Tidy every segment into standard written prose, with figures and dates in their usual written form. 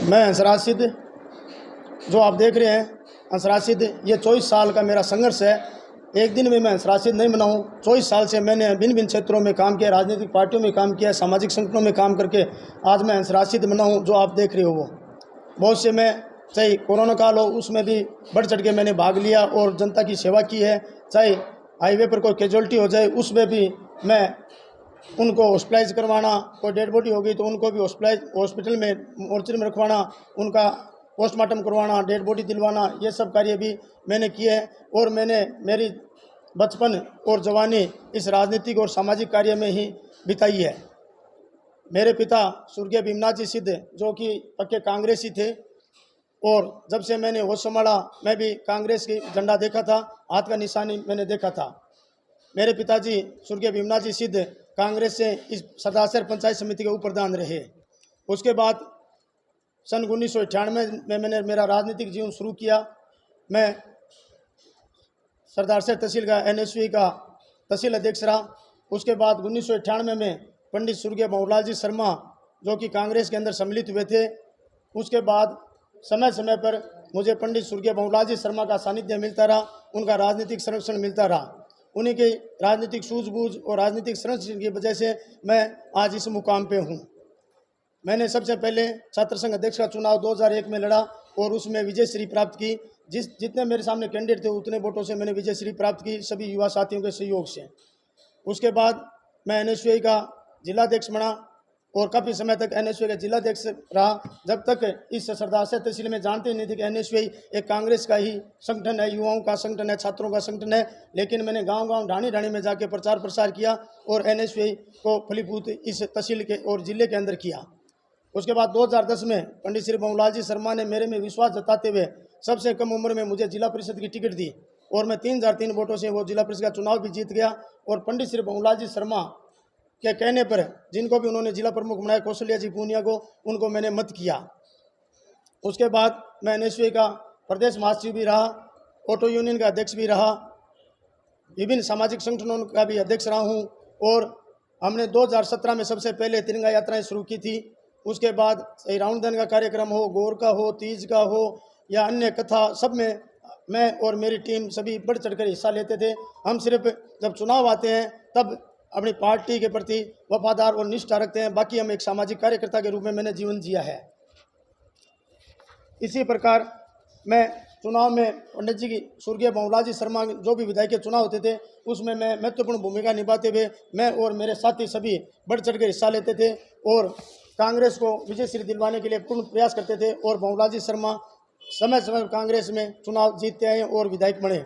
मैं हंसराज सिद्ध, जो आप देख रहे हैं हंसराज सिद्ध, ये 24 साल का मेरा संघर्ष है। एक दिन में मैं हंसराज सिद्ध नहीं बना हूँ। 24 साल से मैंने भिन्न भिन्न क्षेत्रों में काम किया, राजनीतिक पार्टियों में काम किया, सामाजिक संगठनों में काम करके आज मैं हंसराज सिद्ध बना हूँ। जो आप देख रहे हो वो बहुत से, मैं चाहे कोरोना काल हो उसमें भी बढ़ चढ़ के मैंने भाग लिया और जनता की सेवा की है। चाहे हाईवे पर कोई कैजुअलिटी हो जाए उसमें भी मैं उनको हॉस्पिटलाइज करवाना, कोई डेड बॉडी हो गई तो उनको भी हॉस्पिटल में मोर्चरी में रखवाना, उनका पोस्टमार्टम करवाना, डेड बॉडी दिलवाना, ये सब कार्य भी मैंने किए हैं। और मैंने मेरी बचपन और जवानी इस राजनीतिक और सामाजिक कार्य में ही बिताई है। मेरे पिता स्वर्गीय भीमनाथ जी सिद्ध, जो कि पक्के कांग्रेसी थे, और जब से मैंने होश संभाला मैं भी कांग्रेस की झंडा देखा था, हाथ का निशानी मैंने देखा था। मेरे पिताजी स्वर्गीय भीमनाथ जी सिद्ध कांग्रेस से इस सरदार पंचायत समिति के उप प्रधान रहे। उसके बाद सन 1998 में मैंने मेरा राजनीतिक जीवन शुरू किया। मैं सरदार तहसील का NSV का तहसील अध्यक्ष रहा। उसके बाद 1998 में पंडित स्वर्गीय भंवरलाल जी शर्मा, जो कि कांग्रेस के अंदर सम्मिलित हुए थे, उसके बाद समय समय पर मुझे पंडित स्वर्गीय भंवरलाल जी शर्मा का सानिध्य मिलता रहा, उनका राजनीतिक संरक्षण मिलता रहा। उन्हीं के राजनीतिक सूझबूझ और राजनीतिक संरक्षण की वजह से मैं आज इस मुकाम पे हूँ। मैंने सबसे पहले छात्र संघ अध्यक्ष का चुनाव 2001 में लड़ा और उसमें विजयश्री प्राप्त की। जितने मेरे सामने कैंडिडेट थे उतने वोटों से मैंने विजयश्री प्राप्त की, सभी युवा साथियों के सहयोग से। उसके बाद मैं NSV का जिलाध्यक्ष बना और काफ़ी समय तक NSV का जिलाध्यक्ष रहा, जब तक इस सरदार तहसील में जानते ही नहीं थे कि NSV एक कांग्रेस का ही संगठन है, युवाओं का संगठन है, छात्रों का संगठन है। लेकिन मैंने गांव-गांव, ढाणी-ढाणी में जाके प्रचार प्रसार किया और NSV को फलीभूत इस तहसील के और जिले के अंदर किया। उसके बाद 2010 में पंडित श्री भंवरलाल जी शर्मा ने मेरे में विश्वास जताते हुए सबसे कम उम्र में मुझे जिला परिषद की टिकट दी और मैं 3003 वोटों से वो जिला परिषद का चुनाव भी जीत गया। और पंडित श्री भंवरलाल जी शर्मा के कहने पर, जिनको भी उन्होंने जिला प्रमुख बनाया, कौशल्या जी पूनिया को, उनको मैंने मत किया। उसके बाद मैं NSV का प्रदेश महासचिव भी रहा, ऑटो यूनियन का अध्यक्ष भी रहा, विभिन्न सामाजिक संगठनों का भी अध्यक्ष रहा हूँ। और हमने 2017 में सबसे पहले तिरंगा यात्राएं शुरू की थी। उसके बाद रावणदहन का कार्यक्रम हो, गौर का हो, तीज का हो या अन्य कथा, सब में मैं और मेरी टीम सभी बढ़ चढ़कर हिस्सा लेते थे। हम सिर्फ जब चुनाव आते हैं तब अपनी पार्टी के प्रति वफादार और निष्ठा रखते हैं, बाकी हम एक सामाजिक कार्यकर्ता के रूप में मैंने जीवन जिया है। इसी प्रकार मैं चुनाव में पंडित जी की स्वर्गीय भंवरलाल जी शर्मा जो भी विधायक के चुनाव होते थे उसमें मैं महत्वपूर्ण भूमिका निभाते हुए मैं और मेरे साथी सभी बढ़ चढ़ कर हिस्सा लेते थे और कांग्रेस को विजयश्री दिलवाने के लिए पूर्ण प्रयास करते थे। और भंवरलाल जी शर्मा समय समय पर कांग्रेस में चुनाव जीतते आए और विधायक बने।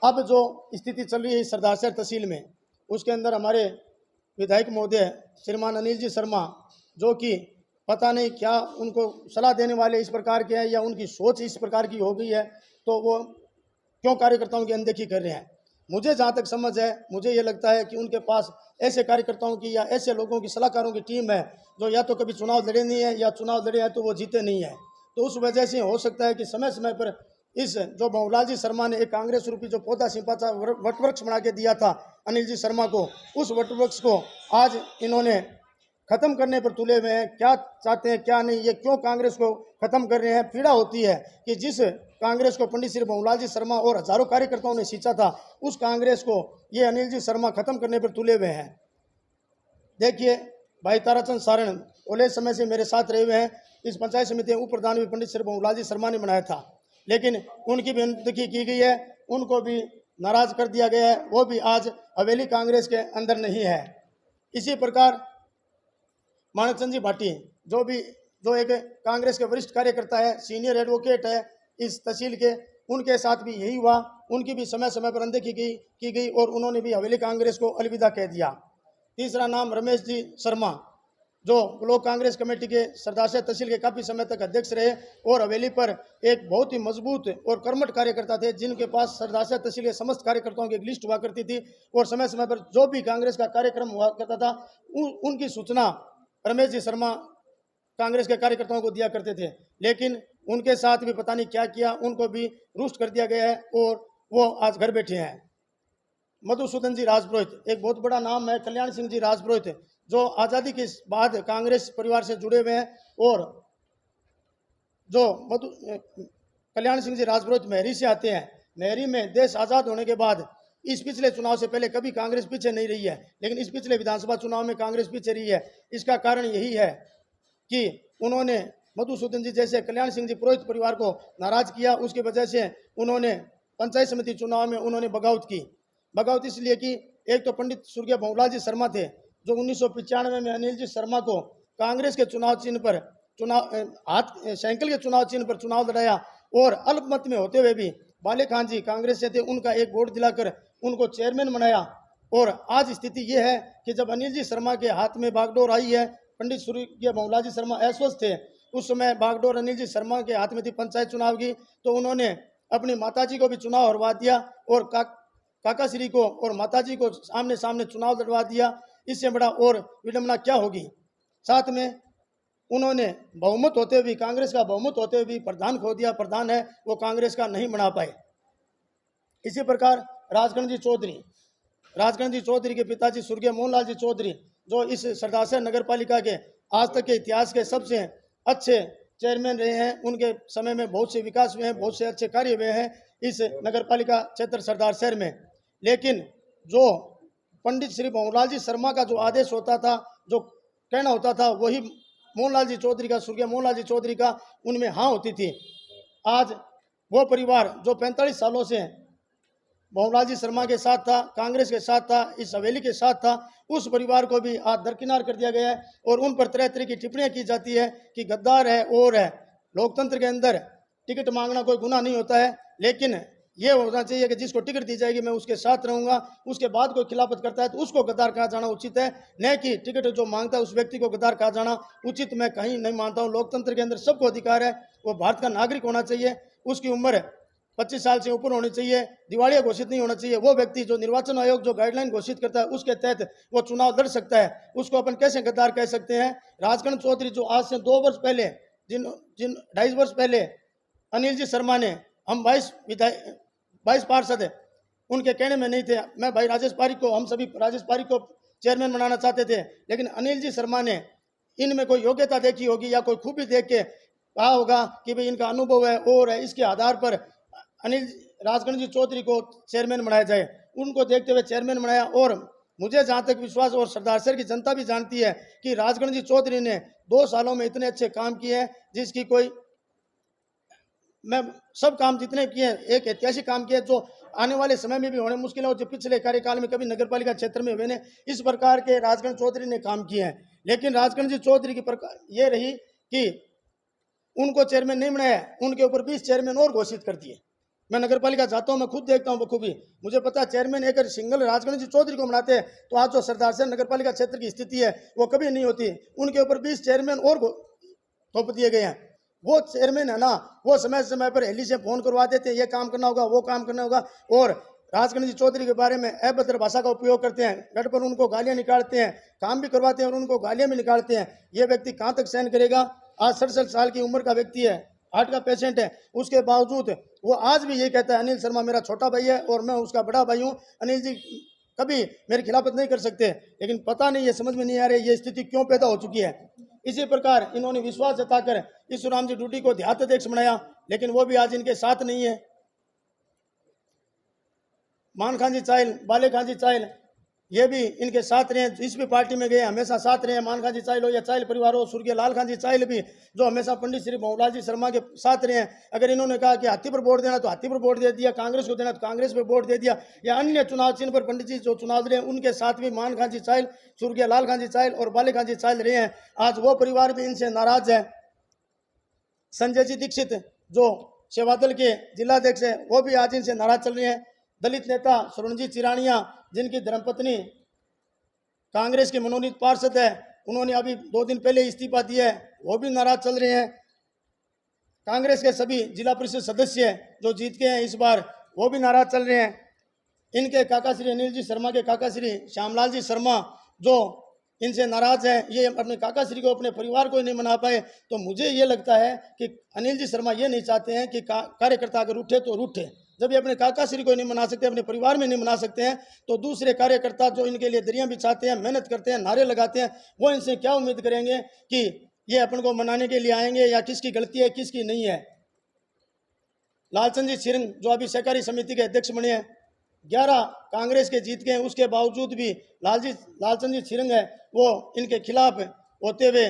अब जो स्थिति चल रही है सरदार तहसील में, उसके अंदर हमारे विधायक महोदय श्रीमान अनिल जी शर्मा, जो कि पता नहीं क्या उनको सलाह देने वाले इस प्रकार के हैं या उनकी सोच इस प्रकार की हो गई है, तो वो क्यों कार्यकर्ताओं की अनदेखी कर रहे हैं। मुझे जहाँ तक समझ है, मुझे ये लगता है कि उनके पास ऐसे कार्यकर्ताओं की या ऐसे लोगों की, सलाहकारों की टीम है जो या तो कभी चुनाव लड़े नहीं है या चुनाव लड़े हैं तो वो जीते नहीं है। तो उस वजह से हो सकता है कि समय समय पर इस जो भंवरलाल जी शर्मा ने एक कांग्रेस रूपी जो पौधा सिंपाचा वटवृक्ष बना के दिया था अनिल जी शर्मा को, उस वटवृक्ष को आज इन्होंने खत्म करने पर तुले हुए हैं। क्या चाहते हैं क्या नहीं, ये क्यों कांग्रेस को खत्म कर रहे हैं। पीड़ा होती है कि जिस कांग्रेस को पंडित श्री भंवरलाल जी शर्मा और हजारों कार्यकर्ताओं ने सींचा था, उस कांग्रेस को ये अनिल जी शर्मा खत्म करने पर तुले हुए हैं। देखिए, भाई ताराचंद सारण ओले समय से मेरे साथ रहे हुए हैं। इस पंचायत समिति उप प्रधान भी पंडित श्री भंवरलाल जी शर्मा ने बनाया था, लेकिन उनकी भी अनदेखी की गई है, उनको भी नाराज कर दिया गया है, वो भी आज हवेली कांग्रेस के अंदर नहीं है। इसी प्रकार माणकचंद जी भाटी, जो एक कांग्रेस के वरिष्ठ कार्यकर्ता है, सीनियर एडवोकेट है इस तहसील के, उनके साथ भी यही हुआ। उनकी भी समय समय पर अनदेखी की गई और उन्होंने भी हवेली कांग्रेस को अलविदा कह दिया। तीसरा नाम रमेश जी शर्मा, जो ब्लॉक कांग्रेस कमेटी के सरदार तहसील के काफ़ी समय तक अध्यक्ष रहे और हवेली पर एक बहुत ही मजबूत और कर्मठ कार्यकर्ता थे, जिनके पास सरदार तहसील के समस्त कार्यकर्ताओं की एक लिस्ट हुआ करती थी और समय समय पर जो भी कांग्रेस का कार्यक्रम हुआ करता था उनकी सूचना रमेश जी शर्मा कांग्रेस के कार्यकर्ताओं को दिया करते थे। लेकिन उनके साथ भी पता नहीं क्या किया, उनको भी रुष्ट कर दिया गया है और वो आज घर बैठे हैं। मधुसूदन जी राजपुरोहित, एक बहुत बड़ा नाम है, कल्याण सिंह जी राजपुरोहित, जो आज़ादी के बाद कांग्रेस परिवार से जुड़े हुए हैं और जो कल्याण सिंह जी राजपुरोहित मेहरी से आते हैं। मेहरी में देश आज़ाद होने के बाद इस पिछले चुनाव से पहले कभी कांग्रेस पीछे नहीं रही है, लेकिन इस पिछले विधानसभा चुनाव में कांग्रेस पीछे रही है। इसका कारण यही है कि उन्होंने मधुसूदन जी जैसे कल्याण सिंह जी पुरोहित परिवार को नाराज किया। उसकी वजह से उन्होंने पंचायत समिति चुनाव में उन्होंने बगावत की। बगावत इसलिए कि एक तो पंडित स्वर्गीय भंवरलाल जी शर्मा थे, जो 1995 में अनिल जी शर्मा को कांग्रेस के चुनाव चिन्ह पर साइकिल के चुनाव चिन्ह पर चुनाव लड़ाया, और अल्पमत में होते हुए भी बाले खान जी कांग्रेस से थे, उनका एक वोट दिलाकर उनको चेयरमैन बनाया। और आज स्थिति यह है कि जब अनिल जी शर्मा के हाथ में बागडोर आई है, पंडित स्वर्गीय भंवरलाल जी शर्मा अस्वस्थ थे, उस समय बागडोर अनिल जी शर्मा के हाथ में थी पंचायत चुनाव की, तो उन्होंने अपनी माताजी को भी चुनाव हरवा दिया और काका श्री को और माताजी को सामने सामने चुनाव लड़वा दिया। इससे बड़ा और विडंबना क्या होगी। साथ में उन्होंने बहुमत होते हुए, कांग्रेस का बहुमत होते हुए भी प्रधान खो दिया। प्रधान है वो कांग्रेस का नहीं बना पाए। इसी प्रकार राजगण जी चौधरी के पिताजी स्वर्गीय मोहनलाल जी चौधरी, जो इस सरदार शहर नगर पालिका के आज तक के इतिहास के सबसे अच्छे चेयरमैन रहे हैं। उनके समय में बहुत से विकास हुए हैं, बहुत से अच्छे कार्य हुए हैं इस नगर पालिका क्षेत्र सरदार शहर में। लेकिन जो पंडित श्री भंवरलाल जी शर्मा का जो आदेश होता था, जो कहना होता था, वही मोहनलाल जी चौधरी का, स्वर्गीय मोहनलाल जी चौधरी का उनमें हाँ होती थी। आज वो परिवार जो 45 सालों से भंवरलाल जी शर्मा के साथ था, कांग्रेस के साथ था, इस हवेली के साथ था, उस परिवार को भी आज दरकिनार कर दिया गया है और उन पर तरह तरह की टिप्पणियां की जाती है कि गद्दार है और है। लोकतंत्र के अंदर टिकट मांगना कोई गुनाह नहीं होता है, लेकिन ये होना चाहिए कि जिसको टिकट दी जाएगी मैं उसके साथ रहूंगा, उसके बाद कोई खिलाफत करता है तो उसको गद्दार कहा जाना उचित है, न कि टिकट जो मांगता है उस व्यक्ति को गद्दार कहा जाना उचित मैं कहीं नहीं मानता हूँ। लोकतंत्र के अंदर सबको अधिकार है, वो भारत का नागरिक होना चाहिए, उसकी उम्र 25 साल से ऊपर होनी चाहिए, दिवालिया घोषित नहीं होना चाहिए। वो व्यक्ति जो निर्वाचन आयोग जो गाइडलाइन घोषित करता है उसके तहत वो चुनाव लड़ सकता है, उसको अपन कैसे गद्दार कह सकते हैं। राजगण चौधरी जो आज से 2 वर्ष पहले, जिन 2.5 वर्ष पहले अनिल जी शर्मा ने, हम 22 पार्षद उनके कहने में नहीं थे, मैं भाई राजेश पारिक को, हम सभी राजेश पारिक को चेयरमैन बनाना चाहते थे, लेकिन अनिल जी शर्मा ने इनमें कोई योग्यता देखी होगी या कोई खूबी देख के कहा होगा कि भाई इनका अनुभव है और है, इसके आधार पर अनिल राजगण जी चौधरी को चेयरमैन बनाया जाए। उनको देखते हुए चेयरमैन बनाया। और मुझे जहाँ तक विश्वास, और सरदार शहर की जनता भी जानती है कि राजगण जी चौधरी ने 2 सालों में इतने अच्छे काम किए हैं जिसकी कोई, मैं सब काम जितने किए हैं, एक ऐतिहासिक काम किए जो आने वाले समय में भी होने मुश्किल है और जो पिछले कार्यकाल में कभी नगर पालिका क्षेत्र में हुए ने, इस प्रकार के राजगण चौधरी ने काम किए हैं। लेकिन राजगण जी चौधरी की प्रकार ये रही कि उनको चेयरमैन नहीं बनाया, उनके ऊपर 20 चेयरमैन और घोषित कर दिए। मैं नगर पालिका जाता हूँ, मैं खुद देखता हूँ बखूबी, मुझे पता है चेयरमैन एक सिंगल राजगण जी चौधरी को बनाते हैं तो आज जो सरदार शहर नगर पालिका क्षेत्र की स्थिति है वो कभी नहीं होती। उनके ऊपर 20 चेयरमैन और थोप दिए गए हैं। वो चेयरमैन है ना, वो समय समय पर हेली से फोन करवा देते हैं, ये काम करना होगा, वो काम करना होगा, और राजगण जी चौधरी के बारे में अभद्र भाषा का उपयोग करते हैं, गढ़ पर उनको गालियां निकालते हैं, काम भी करवाते हैं और उनको गालियां भी निकालते हैं। ये व्यक्ति कहाँ तक सहन करेगा। आज 67 साल की उम्र का व्यक्ति है, हार्ट का पेशेंट है, उसके बावजूद वो आज भी ये कहता है अनिल शर्मा मेरा छोटा भाई है और मैं उसका बड़ा भाई हूँ, अनिल जी कभी मेरी खिलाफत नहीं कर सकते। लेकिन पता नहीं, ये समझ में नहीं आ रही ये स्थिति क्यों पैदा हो चुकी है। इसी प्रकार इन्होंने विश्वास जताकर ईश्वराम जी डूडी को देहात अध्यक्ष बनाया, लेकिन वो भी आज इनके साथ नहीं है। मान खान जी चाइल, बाले खान जी चाइल, ये भी इनके साथ रहे, जिस भी पार्टी में गए हमेशा साथ रहे। मान खान जी चाइल हो या चाइल परिवार हो, स्वर्गीय लाल खान जी चाइल भी, जो हमेशा पंडित श्री भंवरलाल जी शर्मा के साथ रहे हैं। अगर इन्होंने कहा कि हाथी पर वोट देना तो हाथी पर वोट दे दिया, कांग्रेस को देना तो कांग्रेस पर वोट दे दिया, या अन्य चुनाव चिन्ह पर पंडित जी जो चुनाव लड़े उनके साथ भी मान खान जी चाइल, स्वर्गीय लाल खान जी चाइल और बाले खान जी चाइल रहे हैं। आज वो परिवार भी इनसे नाराज है। संजय जी दीक्षित जो सेवादल के जिलाध्यक्ष है, वो भी आज इनसे नाराज चल रहे हैं। दलित नेता सुरणजीत चिरानिया, जिनकी धर्मपत्नी कांग्रेस के मनोनीत पार्षद है, उन्होंने अभी 2 दिन पहले इस्तीफा दिया है, वो भी नाराज चल रहे हैं। कांग्रेस के सभी जिला परिषद सदस्य जो जीत के हैं इस बार, वो भी नाराज चल रहे हैं। इनके काका श्री अनिल जी शर्मा के काका श्री श्यामलाल जी शर्मा जो इनसे नाराज हैं, ये अपने काका श्री को, अपने परिवार को नहीं मना पाए। तो मुझे ये लगता है कि अनिल जी शर्मा ये नहीं चाहते हैं कि कार्यकर्ता अगर उठे तो रूठे। जब ये अपने काका श्री को नहीं मना सकते, अपने परिवार में नहीं मना सकते हैं, तो दूसरे कार्यकर्ता जो इनके लिए दरिया बिछाते हैं, मेहनत करते हैं, नारे लगाते हैं, वो इनसे क्या उम्मीद करेंगे कि ये अपन को मनाने के लिए आएंगे या किसकी गलती है किसकी नहीं है। लालचंद जी सिरंग जो अभी सहकारी समिति के अध्यक्ष बने हैं, 11 कांग्रेस के जीत गए, उसके बावजूद भी लालचंद जी सिरंग है वो इनके खिलाफ होते हुए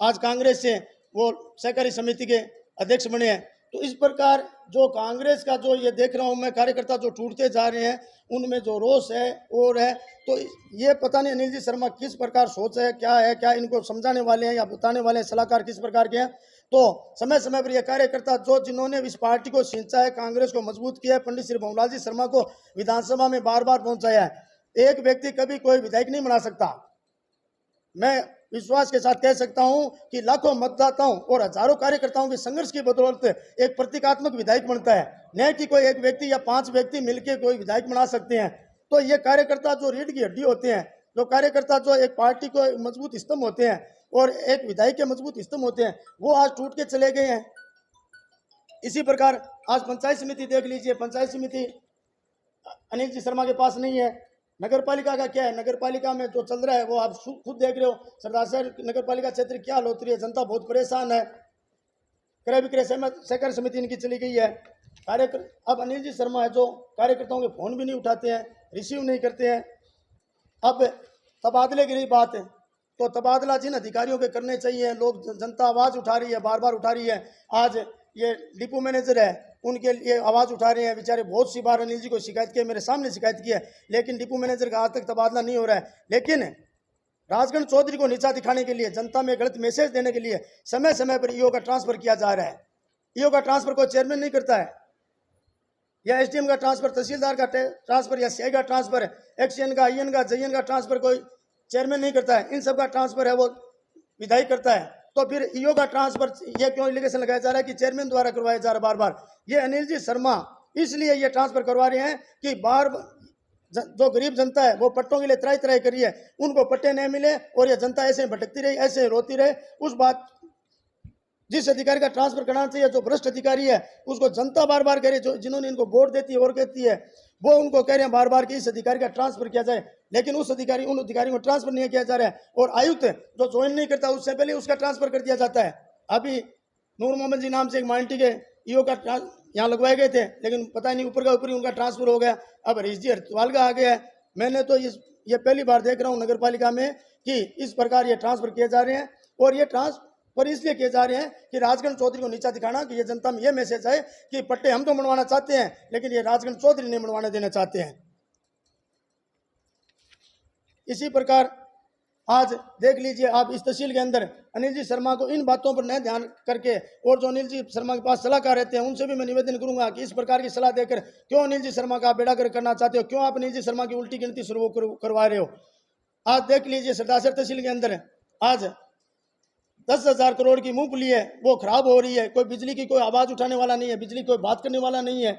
आज कांग्रेस से वो सहकारी समिति के अध्यक्ष बने हैं। तो इस प्रकार जो कांग्रेस का जो ये देख रहा हूँ मैं कार्यकर्ता जो टूटते जा रहे हैं, उनमें जो रोष है और है, तो ये पता नहीं अनिल जी शर्मा किस प्रकार सोच है, क्या इनको समझाने वाले हैं या बताने वाले हैं, सलाहकार किस प्रकार के हैं। तो समय समय पर ये कार्यकर्ता जो जिन्होंने इस पार्टी को सिंचा है, कांग्रेस को मजबूत किया है, पंडित श्री भंवरलाल जी शर्मा को विधानसभा में बार बार पहुंचाया है। एक व्यक्ति कभी कोई विधायक नहीं बना सकता। मैं विश्वास के साथ कह सकता हूं कि लाखों मतदाताओं और हजारों कार्यकर्ताओं के संघर्ष की बदौलत एक प्रतीकात्मक विधायक बनता है, न कि कोई एक व्यक्ति या 5 व्यक्ति मिलकर कोई विधायक बना सकते हैं। तो ये कार्यकर्ता जो रीढ़ की हड्डी होते हैं, जो कार्यकर्ता जो एक पार्टी को मजबूत स्तंभ होते हैं और एक विधायक के मजबूत स्तंभ होते हैं, वो आज टूट के चले गए हैं। इसी प्रकार आज पंचायत समिति देख लीजिए, पंचायत समिति अनिल जी शर्मा के पास नहीं है। नगर पालिका का क्या है, नगर पालिका में जो चल रहा है वो आप खुद देख रहे हो। सरदार शहर नगर पालिका क्षेत्र क्या हाल होती है, जनता बहुत परेशान है। क्रय विक्रय सहकारी समिति इनकी चली गई है। अब अनिल जी शर्मा है जो कार्यकर्ताओं के फोन भी नहीं उठाते हैं, रिसीव नहीं करते हैं। अब तबादले की रही बात है, तो तबादला जिन अधिकारियों के करने चाहिए, लोग जनता आवाज़ उठा रही है, बार बार उठा रही है। आज ये डिपो मैनेजर है, उनके लिए आवाज़ उठा रहे हैं बेचारे। बहुत सी बार अनिल जी को शिकायत की है, मेरे सामने शिकायत की है, लेकिन डिपो मैनेजर का आज तक तबादला नहीं हो रहा है। लेकिन राजगढ़ चौधरी को नीचा दिखाने के लिए, जनता में गलत मैसेज देने के लिए समय समय पर ईओ का ट्रांसफर किया जा रहा है। ईओ का ट्रांसफर कोई चेयरमैन नहीं करता है, या एसडीएम का ट्रांसफर, तहसीलदार का ट्रांसफर, या सीआई का ट्रांसफर, एक्सएन का, आईएन का, जेईएन का ट्रांसफर कोई चेयरमैन नहीं करता है। इन सब का ट्रांसफर है वो विधायक करता है। तो फिर ईओ का ट्रांसफर ये क्यों एलिगेशन लगाया जा रहा है कि चेयरमैन द्वारा करवाया जा रहा है बार बार। ये अनिल जी शर्मा इसलिए ये ट्रांसफर करवा रहे हैं कि जो गरीब जनता है वो पट्टों के लिए त्राही त्राही करी है, उनको पट्टे नहीं मिले और ये जनता ऐसे भटकती रही, ऐसे रोती रहे। उस बात जिस अधिकारी का ट्रांसफर कराना चाहिए, जो भ्रष्ट अधिकारी है, उसको जनता बार बार कह रही है, जो जिन्होंने इनको वोट देती है और कहती है, वो उनको कह रहे हैं बार बार कि इस अधिकारी का ट्रांसफर किया जाए। लेकिन उन अधिकारी को ट्रांसफर नहीं किया जा रहा है। और आयुक्त जो ज्वाइन नहीं करता उससे पहले उसका ट्रांसफर कर दिया जाता है। अभी नूर मोहम्मद जी नाम से एक माइंटी के ईओ का यहाँ लगवाए गए थे, लेकिन पता नहीं ऊपर का ऊपर ही उनका ट्रांसफर हो गया। अब हरीश जी हरतवाल का आ गया है। मैंने तो ये पहली बार देख रहा हूँ नगर पालिका में कि इस प्रकार ये ट्रांसफर किए जा रहे हैं। और ये ट्रांसफर इसलिए किए जा रहे हैं कि राजगढ़ चौधरी को नीचा दिखाना, कि ये जनता में ये मैसेज है कि पट्टे हम तो बनवाना चाहते हैं, लेकिन ये राजगढ़ चौधरी नहीं बनवाने देना चाहते हैं। इसी प्रकार आज देख लीजिए आप इस तहसील के अंदर अनिल जी शर्मा को इन बातों पर न ध्यान करके, और जो अनिल जी शर्मा के पास सलाहकार रहते हैं उनसे भी मैं निवेदन करूंगा कि इस प्रकार की सलाह देकर क्यों अनिल जी शर्मा का बेड़ा गर्क करना चाहते हो, क्यों आप अनिल जी शर्मा की उल्टी गिनती शुरू करवा रहे हो। आज देख लीजिए सरदार तहसील के अंदर आज 10,000 करोड़ की मूंगफली है, वो खराब हो रही है। कोई बिजली की कोई आवाज़ उठाने वाला नहीं है, बिजली कोई बात करने वाला नहीं है।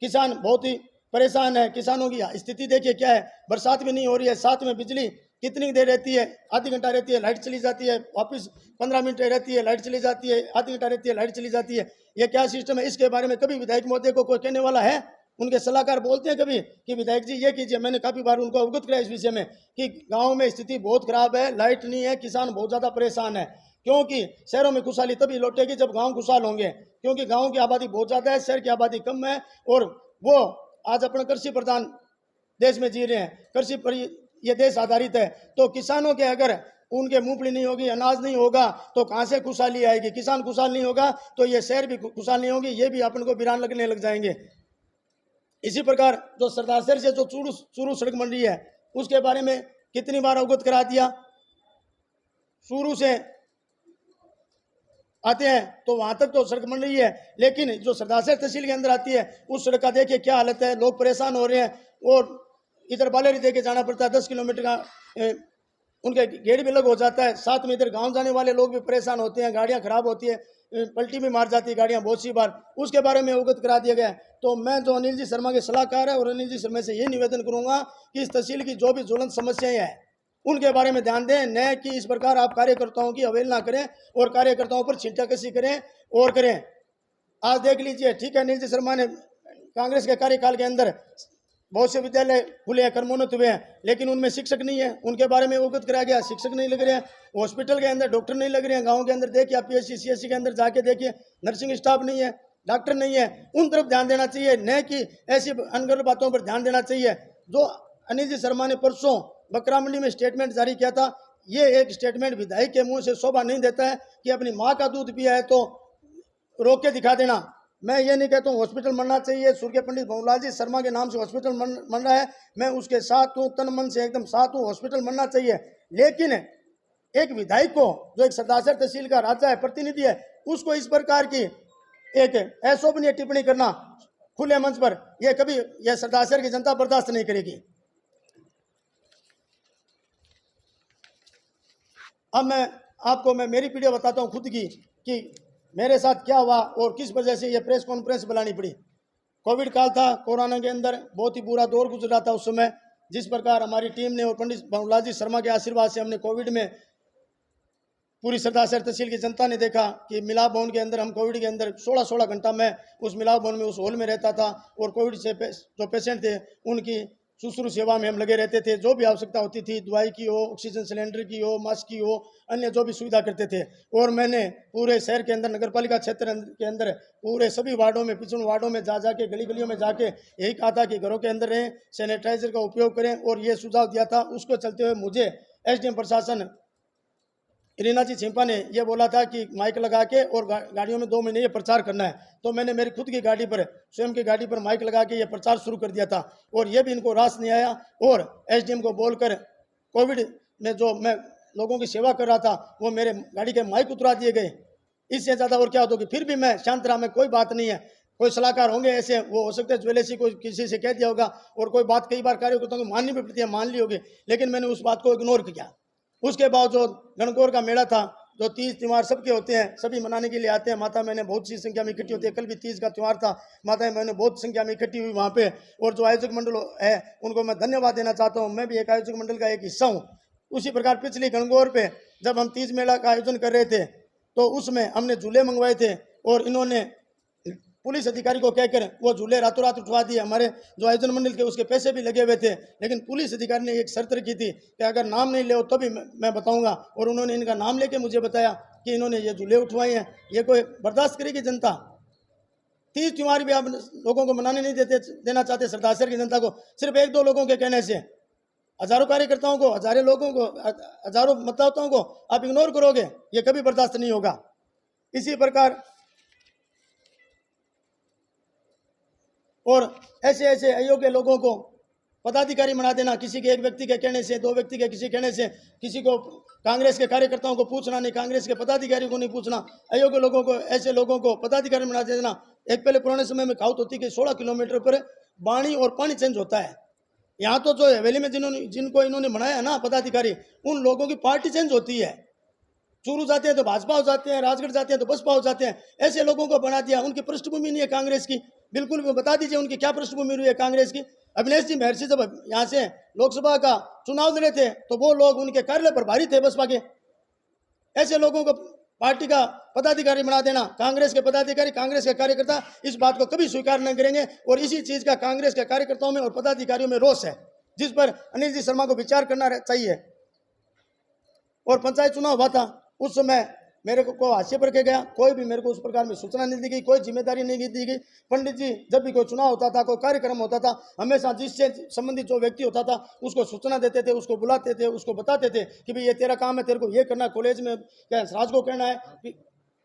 किसान बहुत ही परेशान है। किसानों की स्थिति देखिए क्या है, बरसात भी नहीं हो रही है, साथ में बिजली कितनी देर रहती है, आधी घंटा रहती है, लाइट चली जाती है, वापस 15 मिनट रहती है, लाइट चली जाती है, आधी घंटा रहती है, लाइट चली जाती है। ये क्या सिस्टम है? इसके बारे में कभी विधायक महोदय को कोई कहने वाला है? उनके सलाहकार बोलते हैं कभी कि विधायक जी ये कीजिए? मैंने काफ़ी बार उनको अवगत कराया इस विषय में कि गाँव में स्थिति बहुत खराब है, लाइट नहीं है, किसान बहुत ज़्यादा परेशान है। क्योंकि शहरों में खुशहाली तभी लौटेगी जब गाँव खुशहाल होंगे, क्योंकि गाँव की आबादी बहुत ज़्यादा है, शहर की आबादी कम है। और वो आज अपना कृषि प्रधान देश में जी रहे हैं, कृषि पर ये देश आधारित है। तो किसानों के अगर उनके मूंगफली नहीं होगी, अनाज नहीं होगा, तो कहाँ से खुशहाली आएगी? किसान खुशहाल नहीं होगा तो ये शहर भी खुशहाल नहीं होगी, ये भी अपन को वीरान लगने लग जाएंगे। इसी प्रकार जो सरदार शहर से जो चूरू सड़क बन रही है उसके बारे में कितनी बार अवगत करा दिया। चूरू से आते हैं तो वहां तक तो सड़क बन रही है, लेकिन जो सरदार शहर तहसील के अंदर आती है उस सड़क का देखिए क्या हालत है। लोग परेशान हो रहे हैं और इधर बालेरी दे के जाना पड़ता है, 10 किलोमीटर का उनके गेट भी अलग हो जाता है। साथ में इधर गांव जाने वाले लोग भी परेशान होते हैं, गाड़ियां खराब होती है, पलटी भी मार जाती है गाड़ियां बहुत सी बार। उसके बारे में अवगत करा दिया गया। तो मैं जो अनिल जी शर्मा के सलाहकार है और अनिल जी शर्मा से ये निवेदन करूंगा कि इस तहसील की जो भी ज्वलंत समस्याएं हैं उनके बारे में ध्यान दें, न कि इस प्रकार आप कार्यकर्ताओं की अवहेलना करें और कार्यकर्ताओं पर छींटाकशी करें और करें। आज देख लीजिए, ठीक है, अनिल जी शर्मा ने कांग्रेस के कार्यकाल के अंदर बहुत से विद्यालय खुले हैं, कर्मोन्नत हुए हैं, लेकिन उनमें शिक्षक नहीं है, उनके बारे में अवगत कराया गया, शिक्षक नहीं लग रहे हैं। हॉस्पिटल के अंदर डॉक्टर नहीं लग रहे हैं, गाँव के अंदर देखिए आप PSC CSC के अंदर जाके देखिए, नर्सिंग स्टाफ नहीं है, डॉक्टर नहीं है। उन तरफ ध्यान देना चाहिए, न कि ऐसी अनगढ़ बातों पर ध्यान देना चाहिए। जो अनिल जी शर्मा ने परसों बकरा मंडी में स्टेटमेंट जारी किया था, ये एक स्टेटमेंट विधायक के मुंह से शोभा नहीं देता है कि अपनी माँ का दूध पिया है तो रोक के दिखा देना। मैं ये नहीं कहता हूँ हॉस्पिटल बनना चाहिए, स्वर्गीय पंडित भंवरलाल जी शर्मा के नाम से हॉस्पिटल बन रहा है, मैं उसके साथ हूँ, तन मन से एकदम साथ हूँ, हॉस्पिटल बनना चाहिए। लेकिन एक विधायक को, जो एक सरदासर तहसील का राजा है, प्रतिनिधि है, उसको इस प्रकार की एक अशोभनीय टिप्पणी करना खुले मंच पर, यह कभी यह सरदासर की जनता बर्दाश्त नहीं करेगी। अब मैं मेरी पीढ़ी बताता हूँ खुद की कि मेरे साथ क्या हुआ और किस वजह से ये प्रेस कॉन्फ्रेंस बुलानी पड़ी। कोविड काल था, कोरोना के अंदर बहुत ही बुरा दौर गुजरा था उस समय। जिस प्रकार हमारी टीम ने और पंडित भंवरलाल जी शर्मा के आशीर्वाद से हमने कोविड में पूरी सरदासर तहसील की जनता ने देखा कि मिलाप भवन के अंदर हम कोविड के अंदर 16 घंटा मैं उस मिलाप भवन में उस हॉल में रहता था और कोविड से जो पेशेंट थे उनकी शुश्रूष सेवा में हम लगे रहते थे। जो भी आवश्यकता होती थी, दवाई की हो, ऑक्सीजन सिलेंडर की हो, मास्क की हो, अन्य जो भी सुविधा करते थे। और मैंने पूरे शहर के अंदर, नगरपालिका क्षेत्र के अंदर, पूरे सभी वार्डों में, पिछड़े वार्डों में जा जाके, गली गलियों में जाके यही कहा था कि घरों के अंदर रहें, सैनिटाइजर का उपयोग करें, और ये सुझाव दिया था। उसको चलते हुए मुझे SDM प्रशासन रीना जी छिंपा ने यह बोला था कि माइक लगा के और गाड़ियों में 2 महीने ये प्रचार करना है। तो मैंने मेरी खुद की गाड़ी पर, स्वयं की गाड़ी पर माइक लगा के ये प्रचार शुरू कर दिया था, और ये भी इनको रास नहीं आया। और SDM को बोलकर कोविड में जो मैं लोगों की सेवा कर रहा था वो मेरे गाड़ी के माइक उतरा दिए गए। इससे ज़्यादा और क्या होता कि फिर भी मैं शांत रहा, मैं कोई बात नहीं है। कोई सलाहकार होंगे ऐसे, वो हो सकता है ज्वेलर्सी को किसी से कह दिया होगा, और कोई बात कई बार कार्यकर्ताओं को माननी भी पड़ती है, मान ली होगी, लेकिन मैंने उस बात को इग्नोर किया। उसके बाद जो गणगौर का मेला था, जो तीज त्यौहार सबके होते हैं, सभी मनाने के लिए आते हैं, माता मैंने बहुत सी संख्या में इकट्ठी होती है। कल भी तीज का त्यौहार था, माता मैंने बहुत संख्या में इकट्ठी हुई वहाँ पे। और जो आयोजक मंडल है उनको मैं धन्यवाद देना चाहता हूँ, मैं भी एक आयोजक मंडल का एक हिस्सा हूँ। उसी प्रकार पिछली गणगौर पे जब हम तीज मेला का आयोजन कर रहे थे तो उसमें हमने झूले मंगवाए थे, और इन्होंने पुलिस अधिकारी को कहकर वो झूले रातों रात उठवा दिए। हमारे जो आयोजन मंडल के उसके पैसे भी लगे हुए थे, लेकिन पुलिस अधिकारी ने एक शर्त रखी थी कि अगर नाम नहीं ले तभी मैं बताऊंगा, और उन्होंने इनका नाम लेके मुझे बताया कि इन्होंने ये झूले उठवाए हैं। ये कोई बर्दाश्त करेगी जनता? तीज त्यौहार भी आप लोगों को मनाने नहीं देना चाहते, सरदासर की जनता को, सिर्फ 1-2 लोगों के कहने से हजारों कार्यकर्ताओं को, हजारों लोगों को, हजारों मतदाताओं को आप इग्नोर करोगे, ये कभी बर्दाश्त नहीं होगा। इसी प्रकार और ऐसे ऐसे अयोग्य लोगों को पदाधिकारी बना देना, किसी के एक व्यक्ति के कहने से, 2 व्यक्ति के किसी कहने से, किसी को कांग्रेस के कार्यकर्ताओं को पूछना नहीं, कांग्रेस के पदाधिकारी को नहीं पूछना, अयोग्य लोगों को, ऐसे लोगों को पदाधिकारी बना देना। एक पहले पुराने समय में कहावत होती कि 16 किलोमीटर पर बाणी और पानी चेंज होता है। यहाँ तो जो हवेली में जिनको इन्होंने बनाया ना पदाधिकारी, उन लोगों की पार्टी चेंज होती है। चूरू जाते हैं तो भाजपा हो जाते हैं, राजगढ़ जाते हैं तो बसपा हो जाते हैं। ऐसे लोगों को बना दिया, उनकी पृष्ठभूमि नहीं है कांग्रेस की, बिल्कुल भी। बता दीजिए उनकी क्या पृष्ठभूमि रही है कांग्रेस की। अभिनेश जी महर्षि जब यहाँ से लोकसभा का चुनाव लड़े थे तो वो लोग उनके कार्यालय प्रभारी थे बसपा के। ऐसे लोगों को पार्टी का पदाधिकारी बना देना, कांग्रेस के पदाधिकारी, कांग्रेस के कार्यकर्ता इस बात को कभी स्वीकार नहीं करेंगे। और इसी चीज का कांग्रेस के कार्यकर्ताओं में और पदाधिकारियों में रोष है, जिस पर अनिल जी शर्मा को विचार करना चाहिए। और पंचायत चुनाव हुआ था, उस समय मेरे को हाशिए पर के गया, कोई भी मेरे को उस प्रकार में सूचना नहीं दी गई, कोई जिम्मेदारी नहीं दी गई। पंडित जी जब भी कोई चुनाव होता था, कोई कार्यक्रम होता था, हमेशा जिससे संबंधित जो व्यक्ति होता था उसको सूचना देते थे, उसको बुलाते थे, उसको बताते थे कि भाई ये तेरा काम है, तेरे को ये करना है। कॉलेज में क्या राज को कहना है,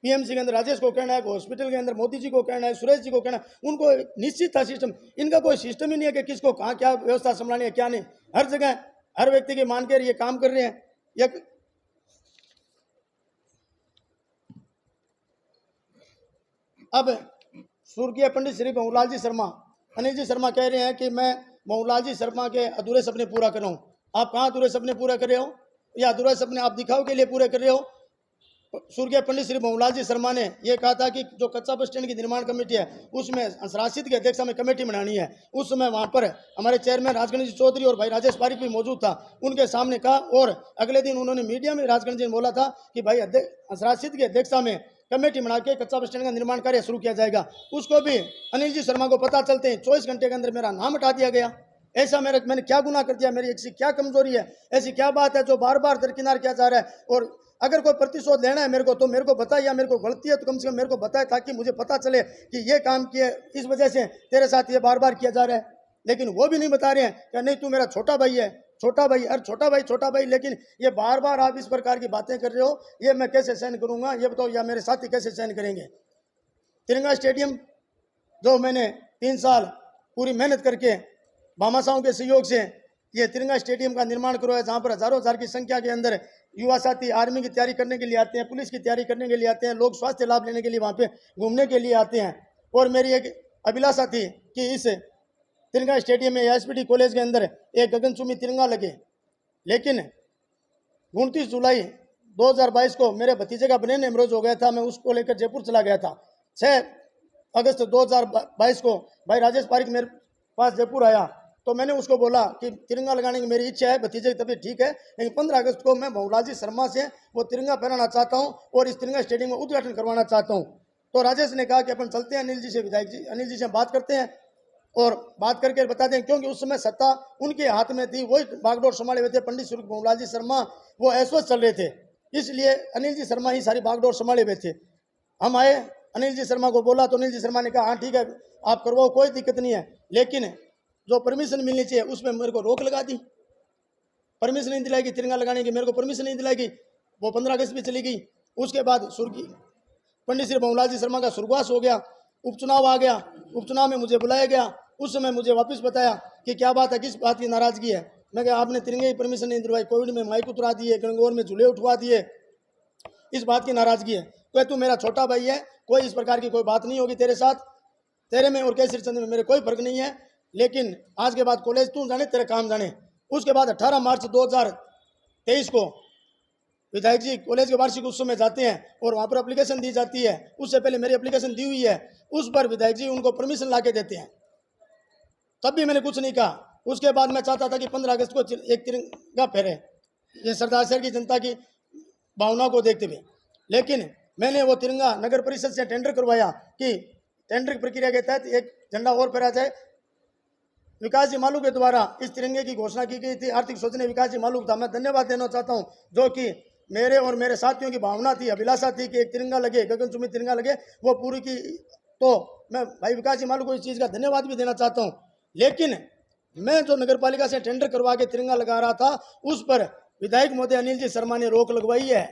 PMC के अंदर राजेश को कहना है, हॉस्पिटल के अंदर मोदी जी को कहना है, सुरेश जी को कहना है। उनको निश्चित था सिस्टम। इनका कोई सिस्टम ही नहीं है कि किसको कहाँ क्या व्यवस्था संभालनी है, क्या नहीं। हर जगह हर व्यक्ति के मान कर ये काम कर रहे हैं। अब स्वर्गीय पंडित श्री भंवरलाल जी शर्मा, अनिल जी शर्मा कह रहे हैं कि मैं भंवरलाल जी शर्मा के अधूरे सपने पूरा कर रहा हूँ। आप कहाँ अधूरे सपने पूरा कर रहे हो, या अधूरे सपने आप दिखाओ के लिए पूरे कर रहे हो? स्वर्गीय पंडित श्री भंवरलाल जी शर्मा ने यह कहा था कि जो कच्चा बस स्टैंड की निर्माण कमेटी है उसमें हंसराज की अध्यक्षता में कमेटी बनानी है। उस समय वहां पर हमारे चेयरमैन राजगणेश जी चौधरी और भाई राजेश पारिक भी मौजूद था, उनके सामने कहा। और अगले दिन उन्होंने मीडिया में राजगणेश जी ने बोला था कि भाई हंसराज की अध्यक्षता में कमेटी बना के कच्चा बस स्टैंड का निर्माण कार्य शुरू किया जाएगा। उसको भी अनिल जी शर्मा को पता चलते हैं 24 घंटे के अंदर मेरा नाम हटा दिया गया। ऐसा मैंने क्या गुनाह कर दिया, मेरी ऐसी क्या कमजोरी है, ऐसी क्या बात है जो बार बार दरकिनार किया जा रहा है। और अगर कोई प्रतिशोध लेना है मेरे को तो मेरे को बताए, या मेरे को गलती है तो कम से कम मेरे को बताए, ताकि मुझे पता चले कि ये काम किए, इस वजह से तेरे साथ ये बार बार किया जा रहा है। लेकिन वो भी नहीं बता रहे हैं कि नहीं तू मेरा छोटा भाई है, छोटा भाई, अरे छोटा भाई, लेकिन ये बार बार आप इस प्रकार की बातें कर रहे हो, ये मैं कैसे सहन करूंगा, ये बताओ, या मेरे साथी कैसे सहन करेंगे। तिरंगा स्टेडियम जो मैंने 3 साल पूरी मेहनत करके भामाशाहों के सहयोग से ये तिरंगा स्टेडियम का निर्माण करवाया, जहाँ पर हजारों हजार की संख्या के अंदर युवा साथी आर्मी की तैयारी करने के लिए आते हैं, पुलिस की तैयारी करने के लिए आते हैं, लोग स्वास्थ्य लाभ लेने के लिए वहाँ पे घूमने के लिए आते हैं। और मेरी एक अभिलाषा थी कि इस तिरंगा स्टेडियम में एसपीडी कॉलेज के अंदर एक गगनचुंबी तिरंगा लगे। लेकिन 29 जुलाई 2022 को मेरे भतीजे का ब्रेन हेमरेज हो गया था, मैं उसको लेकर जयपुर चला गया था। 6 अगस्त 2022 को भाई राजेश पारिक मेरे पास जयपुर आया, तो मैंने उसको बोला कि तिरंगा लगाने की मेरी इच्छा है, भतीजे की तबीयत ठीक है, लेकिन 15 अगस्त को मैं बहुलाजी शर्मा से वो तिरंगा पहनाना चाहता हूँ और इस तिरंगा स्टेडियम में उद्घाटन करवाना चाहता हूँ। तो राजेश ने कहा कि अपन चलते हैं अनिल जी से, विधायक जी अनिल जी से बात करते हैं और बात करके बताते हैं, क्योंकि उस समय सत्ता उनके हाथ में थी, वही बागडोर संभाले हुए थे। पंडित श्री बहुलाजी शर्मा वो ऐश्वर्य चल रहे थे, इसलिए अनिल जी शर्मा ही सारी बागडोर संभाले हुए थे। हम आए, अनिल जी शर्मा को बोला तो अनिल जी शर्मा ने कहा हाँ ठीक है आप करवाओ, कोई दिक्कत नहीं है, लेकिन जो परमिशन मिलनी चाहिए उसमें मेरे को रोक लगा दी, परमिशन नहीं दिलाएगी तिरंगा लगाने की, मेरे को परमिशन नहीं दिलाएगी। वो 15 अगस्त भी चली गई। उसके बाद पंडित श्री बहुलाजी शर्मा का स्वर्गवास हो गया, उपचुनाव आ गया, उपचुनाव में मुझे बुलाया गया। उस समय मुझे वापस बताया कि क्या बात है, किस बात की नाराजगी है। मैं कहा आपने तिरंगे की परमिशन नहीं दिलवाई, कोविड में माइक उतरा दिए, गणगौर में झूले उठवा दिए, इस बात की नाराजगी है। तो तू मेरा छोटा भाई है, कोई इस प्रकार की कोई बात नहीं होगी तेरे साथ, तेरे में और केसरी चंद में मेरे कोई फर्क नहीं है, लेकिन आज के बाद कॉलेज तू जाने, तेरे काम जाने। उसके बाद 18 मार्च 2023 को विधायक जी कॉलेज के वार्षिक उत्सव में जाते हैं और वहाँ पर एप्लीकेशन दी जाती है। उससे पहले मेरी एप्लीकेशन दी हुई है, उस पर विधायक जी उनको परमिशन ला के देते हैं, तब भी मैंने कुछ नहीं कहा। उसके बाद मैं चाहता था कि 15 अगस्त को एक तिरंगा फहरे, ये सरदार शहर की जनता की भावना को देखते हुए। लेकिन मैंने वो तिरंगा नगर परिषद से टेंडर करवाया कि टेंडर की प्रक्रिया के तहत एक झंडा और फहराया जाए। विकास जी मालू के द्वारा इस तिरंगे की घोषणा की गई थी, आर्थिक सोचने विकास जी मालू था, मैं धन्यवाद देना चाहता हूं, जो कि मेरे और मेरे साथियों की भावना थी, अभिलाषा थी कि एक तिरंगा लगे, गगनचुंबी तिरंगा लगे, वो पूरी की। तो मैं भाई विकास जी मालू को इस चीज़ का धन्यवाद भी देना चाहता हूँ। लेकिन मैं जो नगर पालिका से टेंडर करवा के तिरंगा लगा रहा था, उस पर विधायक महोदय अनिल जी शर्मा ने रोक लगवाई है।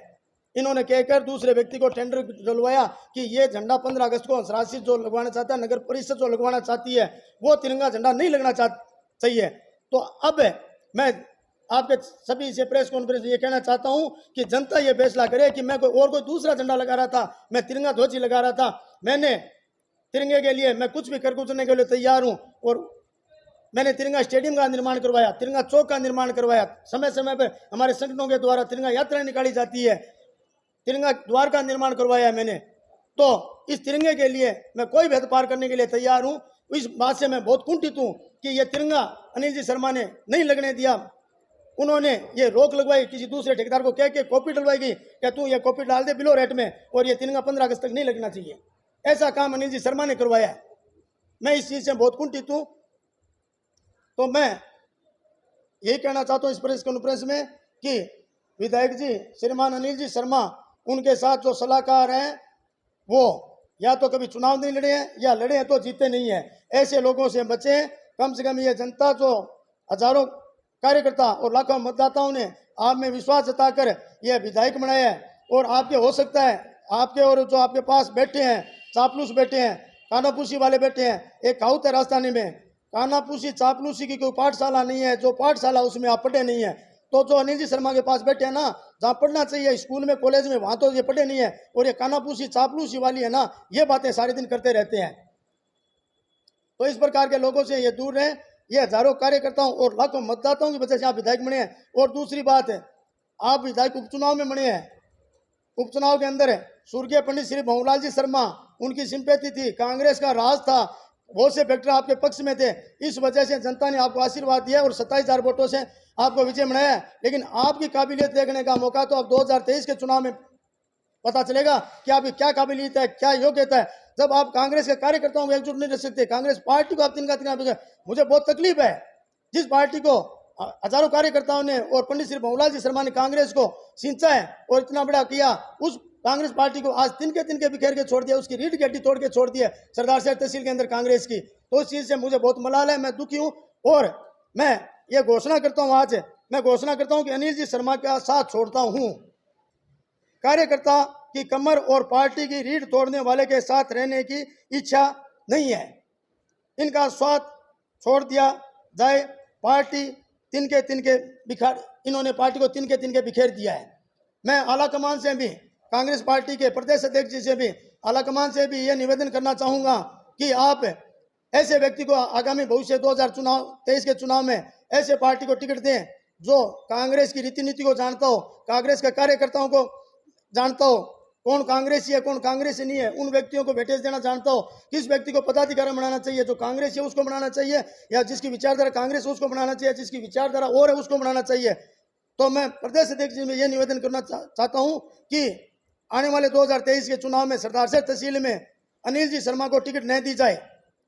इन्होंने कहकर दूसरे व्यक्ति को टेंडर दिलवाया कि ये झंडा 15 अगस्त को हंसराज जो लगवाना चाहता है, नगर परिषद जो लगवाना चाहती है, वो तिरंगा झंडा नहीं लगना चाहिए। तो अब मैं आपके सभी से प्रेस कॉन्फ्रेंस ये कहना चाहता हूं कि जनता ये फैसला करे कि मैं कोई दूसरा झंडा लगा रहा था, मैं तिरंगा ध्वज ही लगा रहा था। मैंने तिरंगे के लिए मैं कुछ भी कर गुजरने के लिए तैयार हूं। और मैंने तिरंगा स्टेडियम का निर्माण करवाया, तिरंगा चौक का निर्माण करवाया, समय समय पर हमारे संगठनों के द्वारा तिरंगा यात्राएं निकाली जाती है, तिरंगा द्वार का निर्माण करवाया है मैंने। तो इस तिरंगे के लिए मैं कोई भेद पार करने के लिए तैयार हूं। इस बात से मैं बहुत कुंठित हूं कि ये तिरंगा अनिल जी शर्मा ने नहीं लगने दिया, उन्होंने ये रोक लगवाई, किसी दूसरे ठेकेदार को कह के कॉपी डलवाई गई कि तू ये कॉपी डाल दे बिलो रेट में, और ये तिरंगा 15 अगस्त तक नहीं लगना चाहिए। ऐसा काम अनिल जी शर्मा ने करवाया है। मैं इस चीज से बहुत कुंठित हूं। तो मैं यही कहना चाहता हूं इस प्रेस कॉन्फ्रेंस में कि विधायक जी श्रीमान अनिल जी शर्मा, उनके साथ जो सलाहकार हैं वो या तो कभी चुनाव नहीं लड़े हैं या लड़े हैं तो जीते नहीं है। ऐसे लोगों से बचें। कम से कम ये जनता जो हजारों कार्यकर्ता और लाखों मतदाताओं ने आप में विश्वास जताकर यह विधायक बनाया है, और आपके हो सकता है आपके और जो आपके पास बैठे हैं चापलूस बैठे हैं, कानापूसी वाले बैठे हैं। एक कहावत है राजस्थानी में, कानापूसी चापलूसी की कोई पाठशाला नहीं है, जो पाठशाला उसमें आप पढ़े नहीं है। तो जो अनिल जी शर्मा के पास बैठे हैं ना, जहाँ पढ़ना चाहिए स्कूल में कॉलेज में, वहाँ तो ये पढ़े नहीं है, और ये कानापूसी चापलूसी वाली है ना, ये बातें सारे दिन करते रहते हैं। तो इस प्रकार के लोगों से ये दूर रहें। ये हजारों कार्यकर्ताओं और लाखों मतदाताओं की वजह से आप विधायक बने हैं। और दूसरी बात है, आप विधायक उपचुनाव में बने हैं। उपचुनाव के अंदर स्वर्गीय पंडित श्री भंवरलाल जी शर्मा, उनकी सिंपैथी थी, कांग्रेस का राज था, बहुत से फैक्टर आपके पक्ष में थे। इस वजह से जनता ने आपको आशीर्वाद दिया और 27,000 वोटों से आपको विजय बनाया। लेकिन आपकी काबिलियत देखने का मौका तो अब 2023 के चुनाव में पता चलेगा कि आपकी क्या काबिलियत है, क्या योग्यता है। जब आप कांग्रेस के कार्यकर्ताओं को एकजुट नहीं रख सकते, कांग्रेस पार्टी को आप तिनका मुझे बहुत तकलीफ है जिस पार्टी को हजारों कार्यकर्ताओं ने और पंडित श्री भंवरलाल जी शर्मा ने कांग्रेस को सींचा है और इतना बड़ा किया, उस कांग्रेस पार्टी को आज तिनके बिखेर के छोड़ दिया, उसकी रीढ़ की हड्डी तोड़ के छोड़ दिया सरदार शहर तहसील के अंदर कांग्रेस की। तो उस चीज से मुझे बहुत मलाल है, मैं दुखी हूँ और मैं ये घोषणा करता हूँ, आज मैं घोषणा करता हूँ कि अनिल जी शर्मा का साथ छोड़ता हूँ। कार्यकर्ता की कमर और पार्टी की रीढ़ तोड़ने वाले के साथ रहने की इच्छा नहीं है, इनका साथ छोड़ दिया जाए। पार्टी तिनके बिखार, इन्होंने पार्टी को तिनके बिखेर दिया है। मैं आला कमान से भी, कांग्रेस पार्टी के प्रदेश अध्यक्ष जी से भी, आला कमान से भी यह निवेदन करना चाहूंगा कि आप ऐसे व्यक्ति को आगामी भविष्य 2023 के चुनाव में ऐसे पार्टी को टिकट दें जो कांग्रेस की रीति नीति को जानता हो, कांग्रेस के कार्यकर्ताओं को जानता हो, कौन कांग्रेसी है कौन कांग्रेसी नहीं है, उन व्यक्तियों को वेटेज देना जानता हो। किस व्यक्ति को पदाधिकारी बनाना चाहिए, जो कांग्रेस है उसको बनाना चाहिए, या जिसकी विचारधारा कांग्रेस है उसको बनाना चाहिए, जिसकी विचारधारा और है उसको बनाना चाहिए। तो मैं प्रदेश अध्यक्ष जी में यह निवेदन करना चाहता हूं कि आने वाले 2023 के चुनाव में सरदार शहर तहसील में अनिल जी शर्मा को टिकट नहीं दी जाए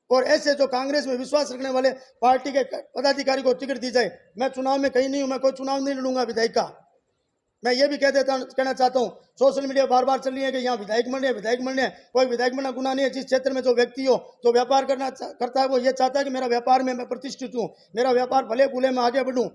और ऐसे जो कांग्रेस में विश्वास रखने वाले पार्टी के पदाधिकारी को टिकट दी जाए। मैं चुनाव में कहीं नहीं हूं, मैं कोई चुनाव नहीं लड़ूंगा विधायक का। मैं ये भी कहना चाहता हूँ, सोशल मीडिया बार बार चल रही है कि यहाँ विधायक बन रहे हैं, कोई विधायक बनना गुनाह नहीं है। जिस क्षेत्र में जो व्यक्ति हो, जो व्यापार करता है, वो ये चाहता है कि मेरा व्यापार में मैं प्रतिष्ठित हूँ, मेरा व्यापार भले भूले में आगे बढ़ूँ।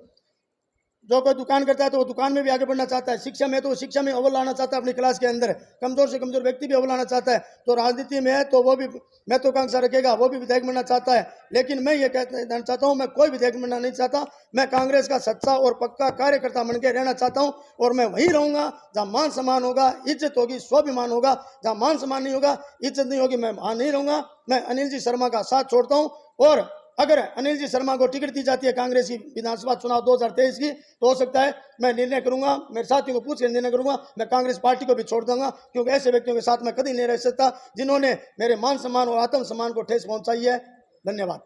जो कोई दुकान करता है तो वो दुकान में भी आगे बढ़ना चाहता है, शिक्षा में तो वो शिक्षा में अव्वल लाना चाहता है अपनी क्लास के अंदर, कमजोर से कमजोर व्यक्ति भी अव्वल लाना चाहता है। तो राजनीति में है तो वो भी महत्वाकांक्षा रखेगा, वो भी विधायक बनना चाहता है। लेकिन मैं ये कहना चाहता हूँ, मैं कोई विधायक बनना नहीं चाहता, मैं कांग्रेस का सच्चा और पक्का कार्यकर्ता बन के रहना चाहता हूँ और मैं वहीं रहूंगा जहाँ मान सम्मान होगा, इज्जत होगी, स्वाभिमान होगा। जहाँ मान सम्मान नहीं होगा, इज्जत नहीं होगी, मैं वहां नहीं रहूंगा। मैं अनिल जी शर्मा का साथ छोड़ता हूँ और अगर अनिल जी शर्मा को टिकट दी जाती है कांग्रेस की विधानसभा चुनाव 2023 की, तो हो सकता है मैं निर्णय करूंगा, मेरे साथियों को पूछ कर निर्णय करूंगा, मैं कांग्रेस पार्टी को भी छोड़ दूंगा, क्योंकि ऐसे व्यक्तियों के साथ मैं कभी नहीं रह सकता जिन्होंने मेरे मान सम्मान और आत्म सम्मान को ठेस पहुंचाई है। धन्यवाद।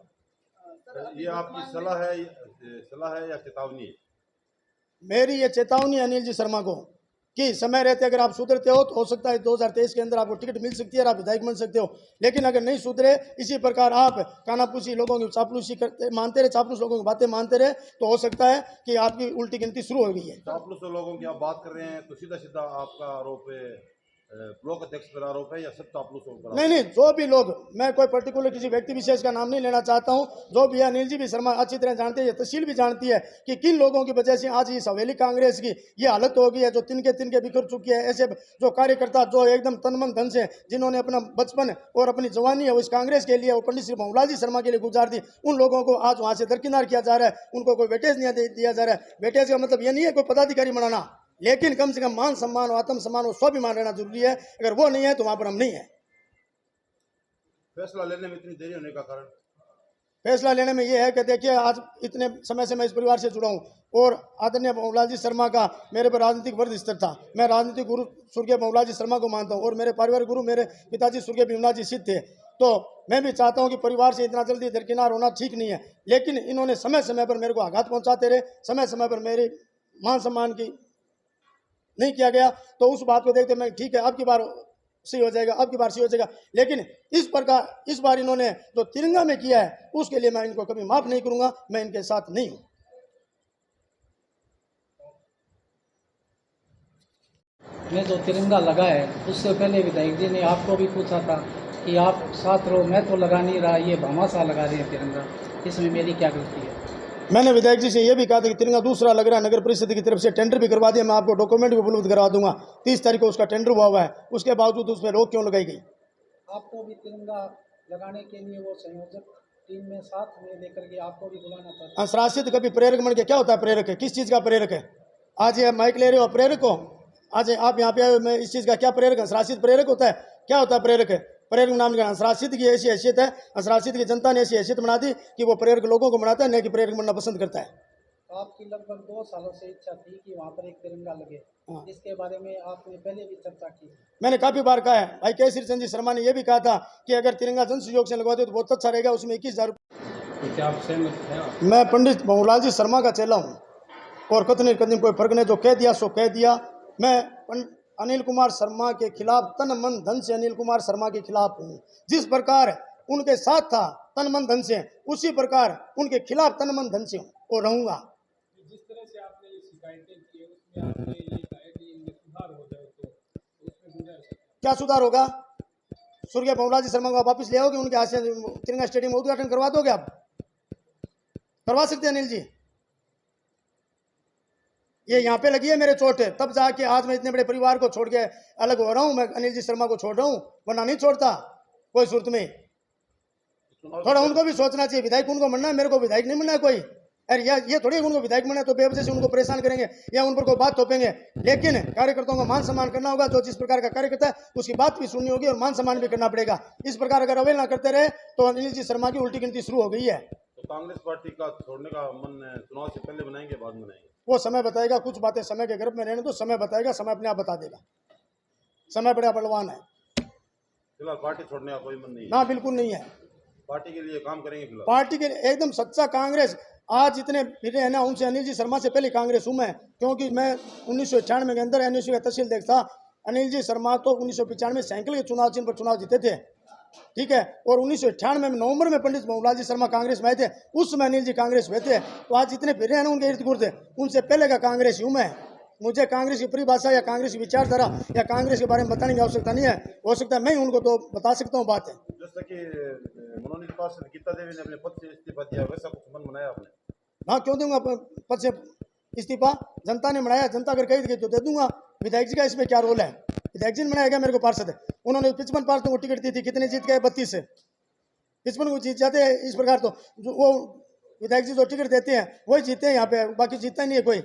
ये आपकी सलाह है या चेतावनी है? मेरी ये चेतावनी है अनिल जी शर्मा को कि समय रहते अगर आप सुधरते हो तो हो सकता है 2023 के अंदर आपको टिकट मिल सकती है और आप विधायक बन सकते हो। लेकिन अगर नहीं सुधरे, इसी प्रकार आप कानापूसी लोगों की चापलूसी करते मानते रहे, चापलूस लोगों की बातें मानते रहे, तो हो सकता है कि आपकी उल्टी गिनती शुरू हो गई है। चापलूस लोगों की आप बात कर रहे हैं तो सीधा आपका आरोप है, ब्लॉक अध्यक्ष पर आरोप है या सब चापलूसों पर? नहीं, जो भी लोग, मैं कोई पर्टिकुलर किसी व्यक्ति विशेष का नाम नहीं लेना चाहता हूं। जो भी है, अनिल जी भी शर्मा अच्छी तरह जानते हैं, तहसील भी जानती है कि किन लोगों की वजह से आज इस हवेली कांग्रेस की ये हालत हो गई है, जो तिनके बिखर चुकी है। ऐसे जो कार्यकर्ता जो एकदम तन मन धन से जिन्होंने अपना बचपन और अपनी जवानी है वो इस कांग्रेस के लिए, वो पंडित श्री भंवरलाल जी शर्मा के लिए गुजार दी, उन लोगों को आज वहां से दरकिनार किया जा रहा है, उनको कोई वेटेज नहीं दिया जा रहा है। वेटेज का मतलब ये नहीं है कोई पदाधिकारी बनाना, लेकिन कम से कम मान सम्मान और आत्म सम्मान और स्वाभिमान रहना जरूरी है। अगर वो नहीं है तो वहां पर हम नहीं है। फैसला लेने में इतनी देरी होने का कारण? फैसला लेने में ये है कि देखिए, आज इतने समय से मैं इस परिवार से जुड़ा हूं और आदरणीय भंवरलाल जी शर्मा का मेरे पर राजनीतिक वर्ग स्तर था। मैं राजनीतिक गुरु स्वर्गीय भंवरलाल जी शर्मा को मानता हूं और मेरे पारिवारिक गुरु मेरे पिताजी स्वर्गीय भीमनाथ जी सिद्ध थे। तो मैं भी चाहता हूं कि परिवार से इतना जल्दी दरकिनार होना ठीक नहीं है, लेकिन इन्होंने समय समय पर मेरे को आघात पहुंचाते रहे, समय समय पर मेरे मान सम्मान की नहीं किया गया। तो उस बात को देखते मैं ठीक है, अब की बार सही हो जाएगा, अब की बार सही हो जाएगा। लेकिन इस बार इन्होंने जो तिरंगा में किया है उसके लिए मैं इनको कभी माफ नहीं करूंगा, मैं इनके साथ नहीं हूं। में जो तिरंगा लगा है उससे पहले विधायक जी ने आपको भी पूछा था कि आप साथ रहो, मैं तो लगा नहीं रहा, ये भामाशाह लगा रहे हैं तिरंगा, इसमें मेरी क्या गलती है? मैंने विधायक जी से यह भी कहा था कि तिरंगा दूसरा लग रहा है, नगर परिषद की तरफ से टेंडर भी करवा दिया, मैं आपको डॉक्यूमेंट भी उपलब्ध करवा दूंगा। 30 तारीख को उसका टेंडर हुआ है, उसके बावजूद उसमें रोक क्यों लगाई गई? आपको भी तिरंगा लगाने के लिए वो संयोजक टीम में साथ में लेकर के आपको भी बुलाना था। अंशराशित कभी प्रेरक बन के क्या होता है? प्रेरक है, किस चीज़ का प्रेरक है? आज ये माइक ले रहे हो प्रेरक हो, आज आप यहाँ पे आए, मैं इस चीज़ का क्या प्रेरक? अंशराशित प्रेरक होता है? क्या होता है प्रेरक? है प्रेरक नाम का अंशराशित की ऐसी हैसियत है, अंशराशित की जनता ने ऐसी हैसियत बना दी कि वो प्रेरक लोगों को बनाता है, न कि प्रेरक बनना पसंद करता है। आपकी लगभग 2 सालों से इच्छा थी कि वहाँ पर एक तिरंगा लगे, इसके बारे में आपने पहले भी चर्चा की। मैंने काफी बार कहा है, भाई केसरी चंद जी शर्मा ने यह भी कहा था कि अगर तिरंगा जन सहयोग से लगवा दे तो बहुत अच्छा रहेगा, उसमें 21,000 रुपये। मैं पंडित भंवरलाल जी शर्मा का चेला हूँ और कतनी कदम कोई फर्क नहीं, जो कह दिया सो कह दिया। मैं अनिल कुमार शर्मा के खिलाफ तन मन धन से अनिल कुमार शर्मा के खिलाफ हूँ। जिस प्रकार उनके साथ था तन मन धन से, उसी प्रकार उनके खिलाफ तन मन धन से और रहूंगा। जिस तरह से आपने ये शिकायतें की उसमें आपने ये कहा कि इनमें सुधार हो जाए तो उसमें गुंजाइश है। क्या सुधार होगा? स्वर्गीय भंवरलाल जी शर्मा को वापस ले आओगे, उनके हाथ से तिरंगा स्टेडियम में उद्घाटन करवा दोगे? आप करवा सकते हैं अनिल जी? ये यहाँ पे लगी है मेरे चोट, तब जाके आज मैं इतने बड़े परिवार को छोड़ के अलग हो रहा हूँ। मैं अनिल जी शर्मा को छोड़ रहा हूँ, वरना नहीं छोड़ता कोई सूरत में। थोड़ा उनको भी सोचना चाहिए, विधायक उनको मनना है, मेरे को विधायक नहीं मनना है कोई। अरे ये थोड़ी उनको विधायक मनना है तो बेवजह से उनको परेशान करेंगे या उन पर कोई बात थोपेंगे। लेकिन कार्यकर्ताओं का मान सम्मान करना होगा। जो जिस प्रकार का कार्यकर्ता है उसकी बात भी सुननी होगी और मान सम्मान भी करना पड़ेगा। इस प्रकार अगर अवहेलना करते रहे तो अनिल जी शर्मा की उल्टी गिनती शुरू हो गई है। तो कांग्रेस पार्टी का छोड़ने का मन चुनाव से पहले बनाएंगे, बाद में बनाएंगे? वो समय बताएगा। कुछ बातें समय के गर्भ में रहने तो समय बताएगा, समय अपने आप बता देगा। समय बड़ा बलवान है। फिलहाल पार्टी छोड़ने का कोई मन नहीं है? ना, बिल्कुल नहीं है। पार्टी के लिए काम करेंगे फिलहाल? पार्टी के एकदम सच्चा कांग्रेस। आज जितने फिरे हैं ना, उनसे अनिल जी शर्मा से पहले कांग्रेस हूँ मैं, क्योंकि मैं 1998 के अंदर एनएसयू का तहसील देख था। अनिल जी शर्मा तो 1995 साइकिल के चुनाव चिन्ह पर चुनाव जीते थे, ठीक है। और 1998 में नवंबर में पंडित भंवरलाल जी शर्मा कांग्रेस में आए थे, उस समय अनिल जी कांग्रेस हुए थे। तो आज जितने फिरे हैं ना उनके इर्द गिर्द, उनसे पहले का कांग्रेस हूँ मैं। मुझे कांग्रेस की परिभाषा या कांग्रेस की विचारधारा या कांग्रेस के बारे में बताने की आवश्यकता नहीं है। हो सकता है मैं ही उनको तो बता सकता हूँ बात है। जैसा कि मनोनीत पार्षद गीता देवी ने अपने पद से इस्तीफा दिया, वैसा कुछ मन बनाया आपने? हाँ, क्यों दूंगा पद से इस्तीफा? जनता ने बनाया, जनता अगर कही तो दे दूंगा। विधायक जी का इसमें क्या रोल है? विधायक जी ने बनाया क्या मेरे को पार्षद? उन्होंने 55 पार्षदों को टिकट दी थी, कितने जीत गए? 32 से 55 को जीत जाते हैं। इस प्रकार तो जो वो विधायक जी जो टिकट देते हैं वही जीते हैं यहाँ पे, बाकी जीतता ही नहीं है कोई।